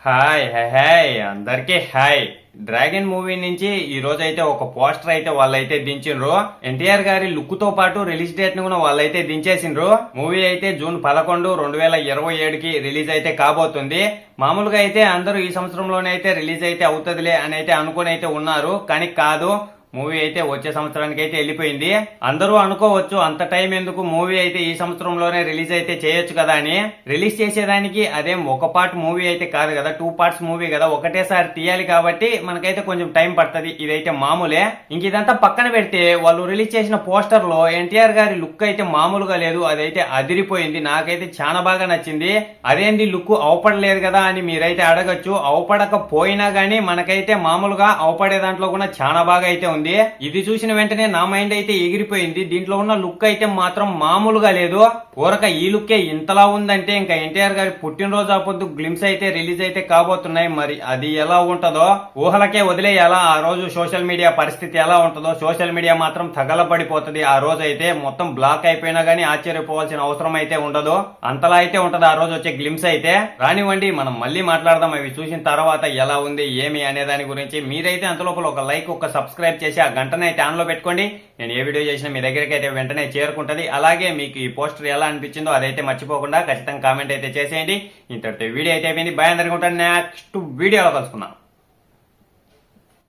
Hi hi hi అందరికీ hi. Dragon movie నుంచి ఈ రోజు అయితే ఒక పోస్టర్ అయితే వాళ్ళైతే దించిండ్రు. ఎన్టీఆర్ గారి లుక్ తో పాటు రిలీజ్ డేట్ ని కూడా వాళ్ళైతే దించేసిండ్రు. మూవీ అయితే జూన్ 11, 2027కి రిలీజ్ అయితే కాబోతుంది. మామూలుగా అయితే అందరూ ఈ సంవత్సరంలోనే అయితే రిలీజ్ అయితే అవుతుందిలే అని అయితే అనుకుని అయితే ఉన్నారు, కానీ కాదు. మూవీ అయితే వచ్చే సంవత్సరానికి అయితే వెళ్ళిపోయింది. అందరూ అనుకోవచ్చు అంత టైం ఎందుకు, మూవీ అయితే ఈ సంవత్సరంలోనే రిలీజ్ అయితే చేయొచ్చు కదా అని. రిలీజ్ చేసేదానికి అదేం ఒక పార్ట్ మూవీ అయితే కాదు కదా, 2 పార్ట్స్ మూవీ కదా, ఒకటేసారి తీయాలి కాబట్టి మనకైతే కొంచెం టైం పడుతుంది. ఇదైతే మామూలే. ఇంక ఇదంతా పక్కన పెడితే వాళ్ళు రిలీజ్ చేసిన పోస్టర్ లో ఎన్టీఆర్ గారి లుక్ అయితే మామూలుగా లేదు, అదైతే అదిరిపోయింది. నాకైతే చాలా బాగా నచ్చింది. అదేంది లుక్ అవపడలేదు కదా అని మీరైతే అడగచ్చు. అవపడకపోయినా గానీ మనకైతే మామూలుగా అవపడే దాంట్లో కూడా చాలా బాగా అయితే ఉంది. ఇది చూసిన వెంటనే నా మైండ్ అయితే ఎగిరిపోయింది. దీంట్లో ఉన్న లుక్ అయితే మాత్రం మామూలుగా లేదు. ఊరక ఈ లుక్కే ఇంతలా ఉందంటే ఇంకా ఎన్టీఆర్ గారి పుట్టినరోజు పొద్దు గ్లిమ్స్ అయితే రిలీజ్ అయితే కాబోతున్నాయి. మరి అది ఎలా ఉంటదో ఊహలకే వదిలేయాలా. ఆ రోజు సోషల్ మీడియా పరిస్థితి ఎలా ఉంటుందో, సోషల్ మీడియా మాత్రం తగలబడిపోతుంది. ఆ రోజు అయితే మొత్తం బ్లాక్ అయిపోయినా గానీ ఆశ్చర్యపోవాల్సిన అవసరం అయితే ఉండదు. అంతలా అయితే ఉంటది ఆ రోజు వచ్చే గ్లిమ్స్ అయితే. రానివ్వండి, మనం మళ్ళీ మాట్లాడదాం అవి చూసిన తర్వాత ఎలా ఉంది ఏమి అనే దాని గురించి. మీరైతే అంతలోపల ఒక లైక్, ఒక సబ్స్క్రైబ్ చేసి ఆ గంటనే అయితే ఆన్ లో పెట్టుకోండి. నేను ఏ వీడియో చేసినా మీ దగ్గరికి అయితే వెంటనే చేరుకుంటది. అలాగే మీకు ఈ పోస్టర్ ఎలా అనిపించిందో అదైతే మర్చిపోకుండా ఖచ్చితంగా కామెంట్ అయితే చేసేయండి. ఇంతటితో వీడియో అయితే అయిపోయింది. బాయ్, అందరికీ ఉంటాను. నెక్స్ట్ వీడియోలో కలుసుకుందాం.